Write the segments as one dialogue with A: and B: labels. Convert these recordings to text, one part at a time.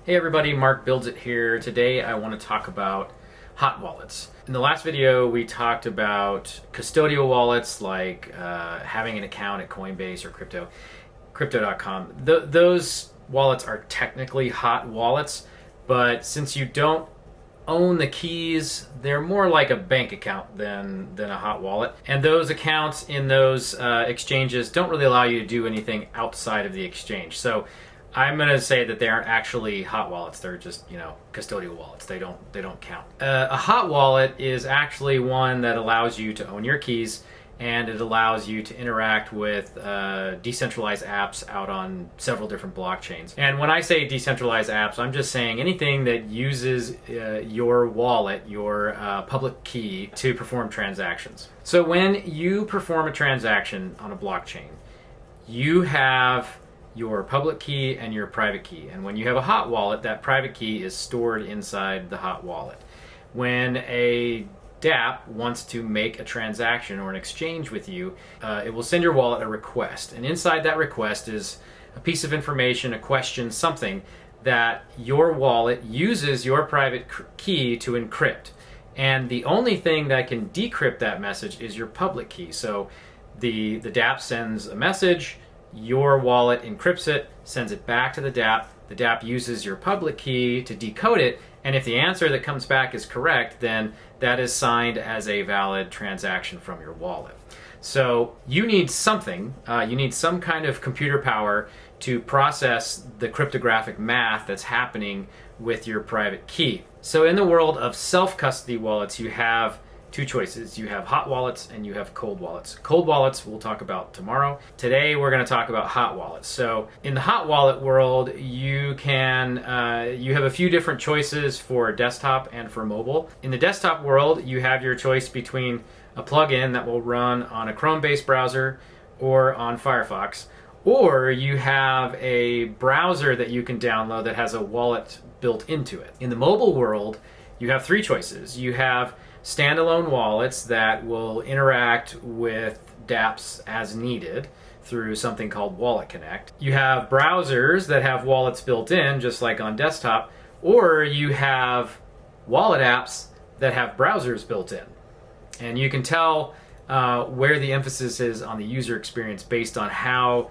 A: Hey everybody, Mark Builds It here. Today I want to talk about hot wallets. In the last video we talked about custodial wallets like having an account at Coinbase or crypto.com. Those wallets are technically hot wallets, but since you don't own the keys, they're more like a bank account than a hot wallet. And those accounts in those exchanges don't really allow you to do anything outside of the exchange. So I'm going to say that they aren't actually hot wallets. They're just, custodial wallets. They don't count. A hot wallet is actually one that allows you to own your keys, and it allows you to interact with decentralized apps out on several different blockchains. And when I say decentralized apps, I'm just saying anything that uses your wallet, your public key, to perform transactions. So when you perform a transaction on a blockchain, you have your public key and your private key. And when you have a hot wallet, that private key is stored inside the hot wallet. When a dApp wants to make a transaction or an exchange with you, it will send your wallet a request. And inside that request is a piece of information, a question, something that your wallet uses your private key to encrypt. And the only thing that can decrypt that message is your public key. So the dApp sends a message, your wallet encrypts it, sends it back to the dApp. The dApp uses your public key to decode it, and if the answer that comes back is correct, then that is signed as a valid transaction from your wallet. So you need something, you need some kind of computer power to process the cryptographic math that's happening with your private key. So in the world of self-custody wallets, you have two choices. You have hot wallets and you have cold wallets. Cold wallets we'll talk about tomorrow. Today we're going to talk about hot wallets. So in the hot wallet world, you have a few different choices for desktop and for mobile. In the desktop world, you have your choice between a plugin that will run on a Chrome-based browser or on Firefox, or you have a browser that you can download that has a wallet built into it. In the mobile world, you have three choices. You have standalone wallets that will interact with dApps as needed through something called Wallet Connect. You have browsers that have wallets built in, just like on desktop, or you have wallet apps that have browsers built in. And you can tell where the emphasis is on the user experience based on how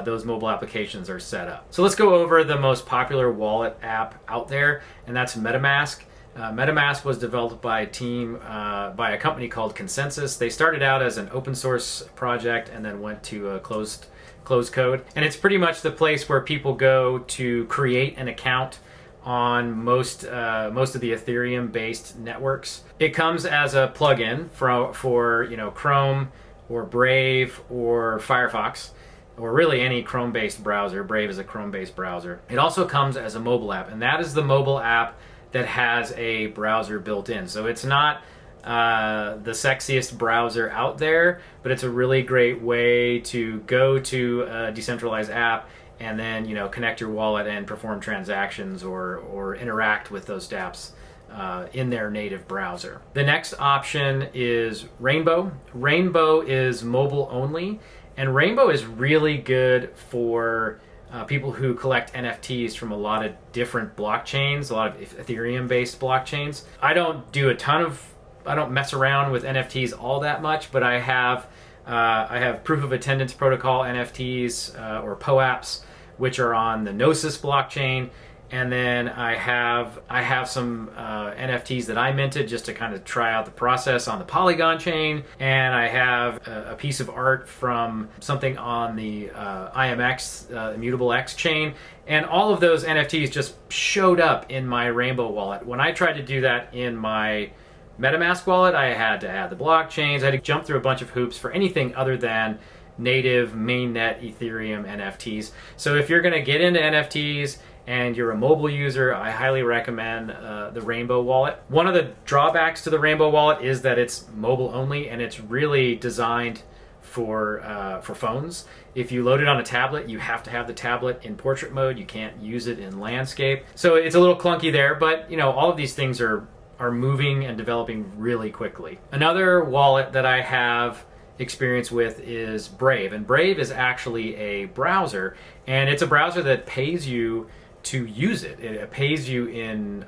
A: those mobile applications are set up. So let's go over the most popular wallet app out there, and that's MetaMask. MetaMask was developed by a company called Consensus. They started out as an open source project and then went to closed code. And it's pretty much the place where people go to create an account on most of the Ethereum-based networks. It comes as a plugin for Chrome or Brave or Firefox, or really any Chrome-based browser. Brave is a Chrome-based browser. It also comes as a mobile app, and that is the mobile app that has a browser built in. So it's not the sexiest browser out there, but it's a really great way to go to a decentralized app and then connect your wallet and perform transactions or interact with those dApps in their native browser. The next option is Rainbow. Rainbow is mobile only, and Rainbow is really good for people who collect NFTs from a lot of different blockchains, a lot of Ethereum-based blockchains. I don't mess around with NFTs all that much, but I have proof of attendance protocol NFTs or POAPs, which are on the Gnosis blockchain. And then I have some NFTs that I minted just to kind of try out the process on the Polygon chain. And I have a piece of art from something on the IMX, Immutable X chain. And all of those NFTs just showed up in my Rainbow wallet. When I tried to do that in my MetaMask wallet, I had to add the blockchains. I had to jump through a bunch of hoops for anything other than native mainnet Ethereum NFTs. So if you're going to get into NFTs and you're a mobile user, I highly recommend the Rainbow wallet. One of the drawbacks to the Rainbow wallet is that it's mobile only, and it's really designed for phones. If you load it on a tablet, you have to have the tablet in portrait mode. You can't use it in landscape. So it's a little clunky there, but all of these things are moving and developing really quickly. Another wallet that I have experience with is Brave, and Brave is actually a browser, and it's a browser that pays you to use it. It pays you in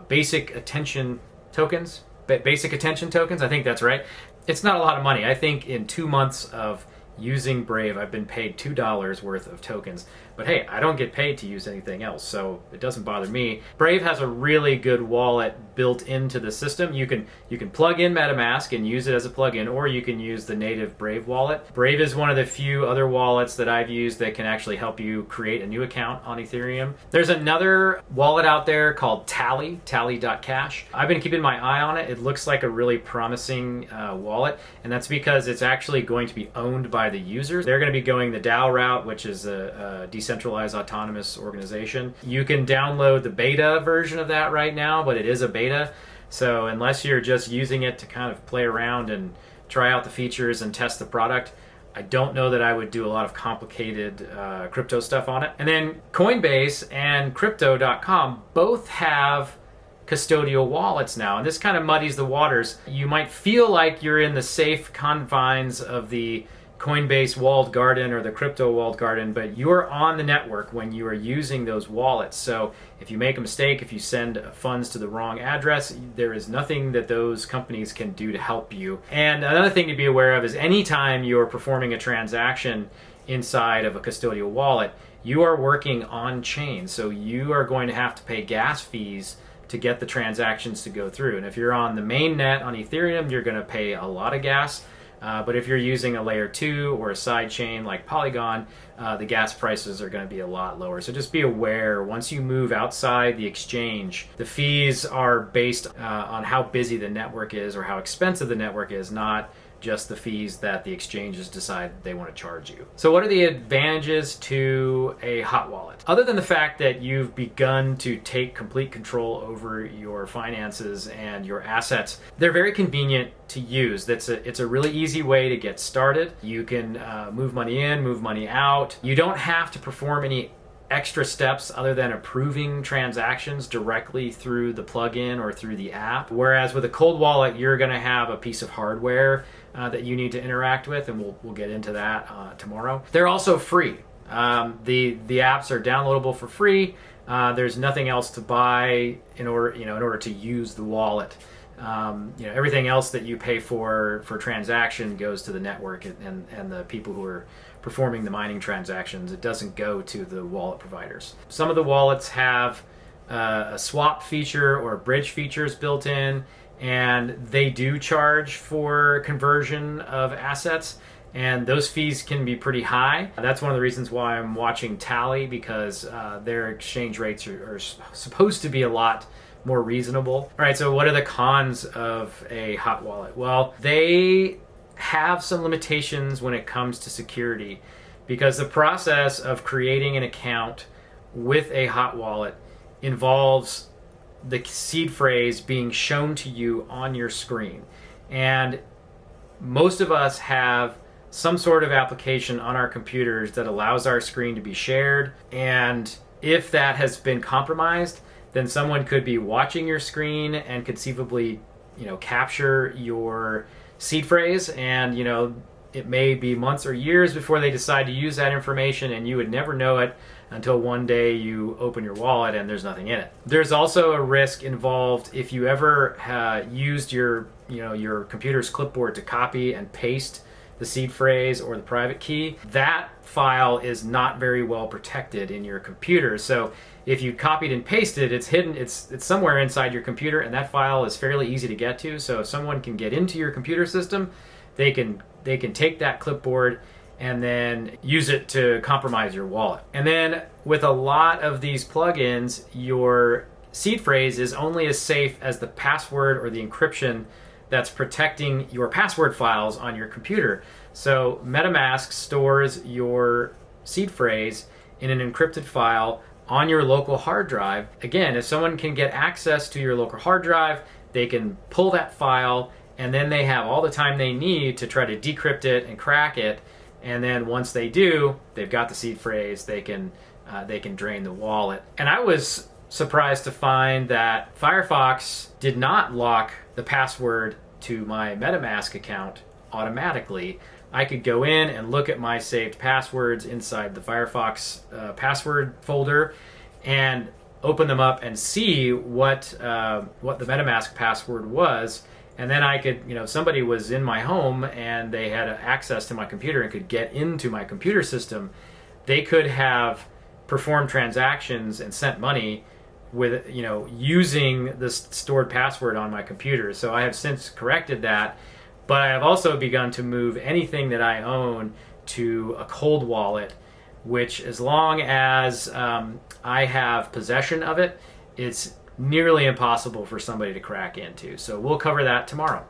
A: basic attention tokens. Basic attention tokens, I think that's right. It's not a lot of money. I think in 2 months of using Brave, I've been paid $2 worth of tokens. But hey, I don't get paid to use anything else, so it doesn't bother me. Brave has a really good wallet built into the system. You can plug in MetaMask and use it as a plugin, or you can use the native Brave wallet. Brave is one of the few other wallets that I've used that can actually help you create a new account on Ethereum. There's another wallet out there called Tally.cash. I've been keeping my eye on it. It looks like a really promising wallet, and that's because it's actually going to be owned by the users. They're going to be going the DAO route, which is a decentralized autonomous organization. You can download the beta version of that right now, but it is a beta. So unless you're just using it to kind of play around and try out the features and test the product, I don't know that I would do a lot of complicated crypto stuff on it. And then Coinbase and Crypto.com both have custodial wallets now, and this kind of muddies the waters. You might feel like you're in the safe confines of the Coinbase walled garden or the crypto walled garden, but you're on the network when you are using those wallets. So if you make a mistake, if you send funds to the wrong address, there is nothing that those companies can do to help you. And another thing to be aware of is anytime you're performing a transaction inside of a custodial wallet, you are working on chain. So you are going to have to pay gas fees to get the transactions to go through. And if you're on the main net on Ethereum, you're going to pay a lot of gas. But if you're using a layer 2 or a side chain like Polygon, the gas prices are going to be a lot lower. So just be aware, once you move outside the exchange, the fees are based on how busy the network is or how expensive the network is, not just the fees that the exchanges decide they want to charge you. So what are the advantages to a hot wallet? Other than the fact that you've begun to take complete control over your finances and your assets, they're very convenient to use. It's a really easy way to get started. You can move money in, move money out. You don't have to perform any extra steps other than approving transactions directly through the plugin or through the app. Whereas with a cold wallet, you're going to have a piece of hardware that you need to interact with, and we'll get into that tomorrow. They're also free. The apps are downloadable for free. There's nothing else to buy in order to use the wallet. Everything else that you pay for transaction goes to the network and the people who are performing the mining transactions. It doesn't go to the wallet providers. Some of the wallets have a swap feature or bridge features built in, and they do charge for conversion of assets, and those fees can be pretty high. That's one of the reasons why I'm watching Tally, because their exchange rates are supposed to be a lot more reasonable. All right, so what are the cons of a hot wallet? Well, they have some limitations when it comes to security, because the process of creating an account with a hot wallet involves the seed phrase being shown to you on your screen. And most of us have some sort of application on our computers that allows our screen to be shared. And if that has been compromised, then someone could be watching your screen and conceivably, capture your seed phrase, and it may be months or years before they decide to use that information, and you would never know it until one day you open your wallet and there's nothing in it. There's also a risk involved if you ever used your computer's clipboard to copy and paste the seed phrase or the private key. That file is not very well protected in your computer. So if you copied and pasted, it's hidden, it's somewhere inside your computer, and that file is fairly easy to get to. So if someone can get into your computer system, they can take that clipboard and then use it to compromise your wallet. And then with a lot of these plugins, your seed phrase is only as safe as the password or the encryption that's protecting your password files on your computer. So MetaMask stores your seed phrase in an encrypted file on your local hard drive. Again, if someone can get access to your local hard drive, they can pull that file, and then they have all the time they need to try to decrypt it and crack it. And then once they do, they've got the seed phrase, they can drain the wallet. And I was surprised to find that Firefox did not lock the password to my MetaMask account automatically. I could go in and look at my saved passwords inside the Firefox password folder, and open them up and see what the MetaMask password was. And then I could, if somebody was in my home and they had access to my computer and could get into my computer system, they could have performed transactions and sent money with, using this stored password on my computer. So I have since corrected that, but I have also begun to move anything that I own to a cold wallet, which, as long as I have possession of it, it's nearly impossible for somebody to crack into. So we'll cover that tomorrow.